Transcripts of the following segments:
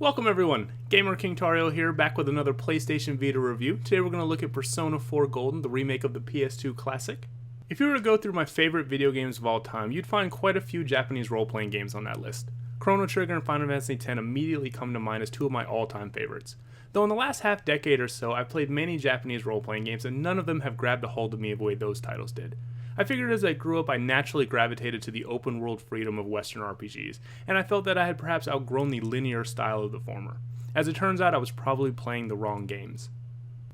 Welcome everyone, Gamer King Tario here, back with another PlayStation Vita review. Today we're going to look at Persona 4 Golden, the remake of the PS2 classic. If you were to go through my favorite video games of all time, you'd find quite a few Japanese role-playing games on that list. Chrono Trigger and Final Fantasy X immediately come to mind as two of my all-time favorites. Though in the last half decade or so, I've played many Japanese role-playing games and none of them have grabbed a hold of me the way those titles did. I figured as I grew up I naturally gravitated to the open world freedom of Western RPGs, and I felt that I had perhaps outgrown the linear style of the former. As it turns out, I was probably playing the wrong games.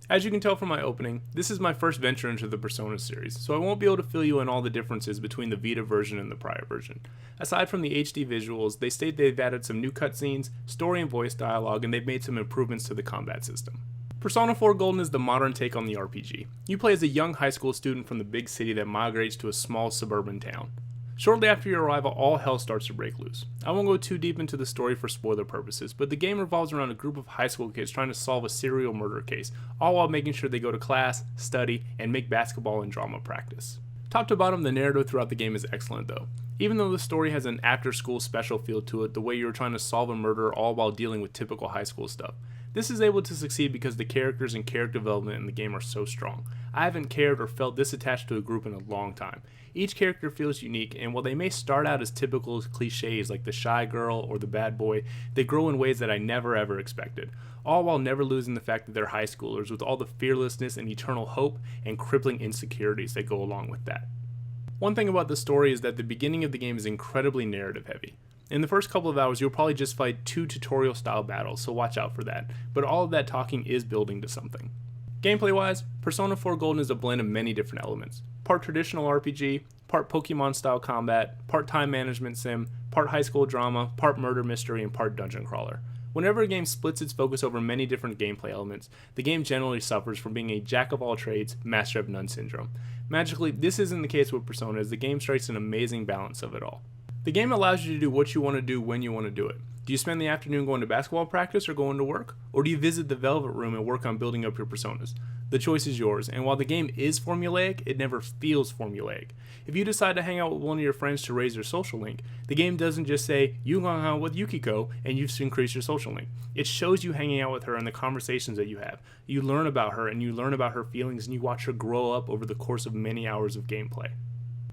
As you can tell from my opening, this is my first venture into the Persona series, so I won't be able to fill you in all the differences between the Vita version and the prior version. Aside from the HD visuals, they state they've added some new cutscenes, story and voice dialogue, and they've made some improvements to the combat system. Persona 4 Golden is the modern take on the RPG. You play as a young high school student from the big city that migrates to a small suburban town. Shortly after your arrival, all hell starts to break loose. I won't go too deep into the story for spoiler purposes, but the game revolves around a group of high school kids trying to solve a serial murder case, all while making sure they go to class, study, and make basketball and drama practice. Top to bottom, the narrative throughout the game is excellent though. Even though the story has an after-school special feel to it, the way you're trying to solve a murder all while dealing with typical high school stuff. This is able to succeed because the characters and character development in the game are so strong. I haven't cared or felt this attached to a group in a long time. Each character feels unique, and while they may start out as typical cliches like the shy girl or the bad boy, they grow in ways that I never ever expected, all while never losing the fact that they're high schoolers with all the fearlessness and eternal hope and crippling insecurities that go along with that. One thing about the story is that the beginning of the game is incredibly narrative heavy. In the first couple of hours, you'll probably just fight two tutorial style battles, so watch out for that, but all of that talking is building to something. Gameplay wise, Persona 4 Golden is a blend of many different elements. Part traditional RPG, part Pokemon style combat, part time management sim, part high school drama, part murder mystery, and part dungeon crawler. Whenever a game splits its focus over many different gameplay elements, the game generally suffers from being a jack of all trades, master of none syndrome. Magically, this isn't the case with Persona, as the game strikes an amazing balance of it all. The game allows you to do what you want to do when you want to do it. Do you spend the afternoon going to basketball practice or going to work? Or do you visit the Velvet Room and work on building up your personas? The choice is yours, and while the game is formulaic, it never feels formulaic. If you decide to hang out with one of your friends to raise your social link, the game doesn't just say, you hung out with Yukiko, and you've increased your social link. It shows you hanging out with her and the conversations that you have. You learn about her, and you learn about her feelings, and you watch her grow up over the course of many hours of gameplay.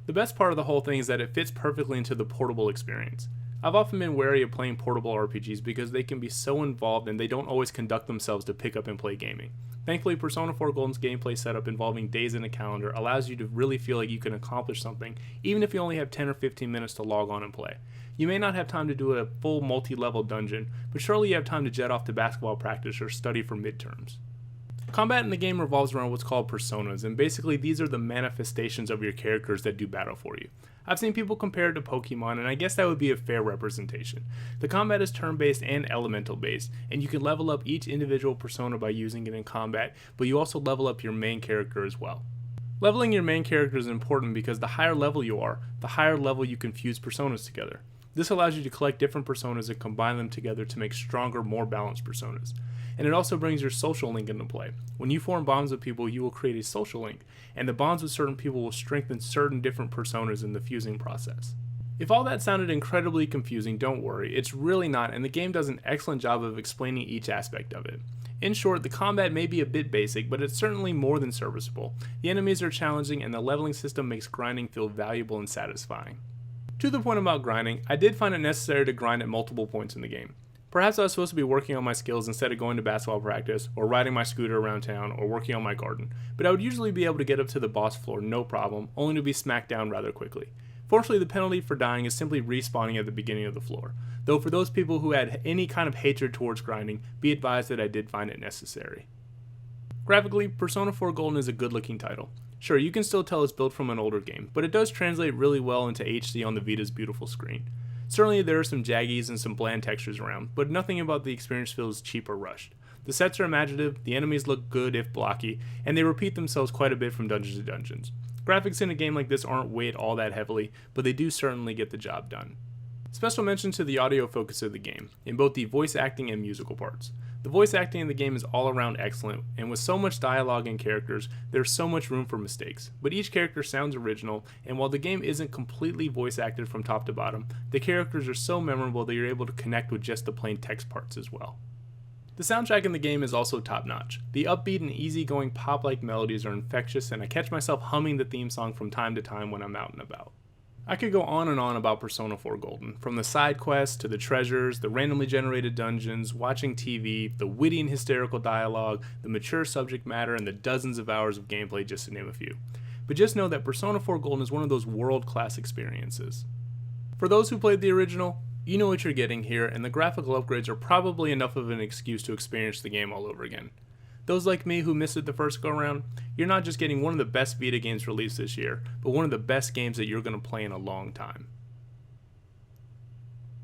The best part of the whole thing is that it fits perfectly into the portable experience. I've often been wary of playing portable RPGs because they can be so involved and they don't always conduct themselves to pick up and play gaming. Thankfully, Persona 4 Golden's gameplay setup involving days in a calendar allows you to really feel like you can accomplish something even if you only have 10 or 15 minutes to log on and play. You may not have time to do a full multi-level dungeon, but surely you have time to jet off to basketball practice or study for midterms. Combat in the game revolves around what's called personas, and basically these are the manifestations of your characters that do battle for you. I've seen people compare it to Pokemon, and I guess that would be a fair representation. The combat is turn-based and elemental-based, and you can level up each individual persona by using it in combat, but you also level up your main character as well. Leveling your main character is important because the higher level you are, the higher level you can fuse personas together. This allows you to collect different personas and combine them together to make stronger, more balanced personas. And it also brings your social link into play. When you form bonds with people, you will create a social link, and the bonds with certain people will strengthen certain different personas in the fusing process. If all that sounded incredibly confusing, don't worry, it's really not, and the game does an excellent job of explaining each aspect of it. In short, the combat may be a bit basic, but it's certainly more than serviceable. The enemies are challenging, and the leveling system makes grinding feel valuable and satisfying. To the point about grinding, I did find it necessary to grind at multiple points in the game. Perhaps I was supposed to be working on my skills instead of going to basketball practice, or riding my scooter around town, or working on my garden, but I would usually be able to get up to the boss floor no problem, only to be smacked down rather quickly. Fortunately, the penalty for dying is simply respawning at the beginning of the floor, though for those people who had any kind of hatred towards grinding, be advised that I did find it necessary. Graphically, Persona 4 Golden is a good looking title. Sure, you can still tell it's built from an older game, but it does translate really well into HD on the Vita's beautiful screen. Certainly there are some jaggies and some bland textures around, but nothing about the experience feels cheap or rushed. The sets are imaginative, the enemies look good if blocky, and they repeat themselves quite a bit from dungeon to dungeons. Graphics in a game like this aren't weighed all that heavily, but they do certainly get the job done. Special mention to the audio focus of the game, in both the voice acting and musical parts. The voice acting in the game is all around excellent, and with so much dialogue and characters, there's so much room for mistakes. But each character sounds original, and while the game isn't completely voice acted from top to bottom, the characters are so memorable that you're able to connect with just the plain text parts as well. The soundtrack in the game is also top notch. The upbeat and easygoing pop-like melodies are infectious, and I catch myself humming the theme song from time to time when I'm out and about. I could go on and on about Persona 4 Golden, from the side quests to the treasures, the randomly generated dungeons, watching TV, the witty and hysterical dialogue, the mature subject matter, and the dozens of hours of gameplay, just to name a few. But just know that Persona 4 Golden is one of those world-class experiences. For those who played the original, you know what you're getting here, and the graphical upgrades are probably enough of an excuse to experience the game all over again. Those like me who missed it the first go-around, you're not just getting one of the best Vita games released this year, but one of the best games that you're going to play in a long time.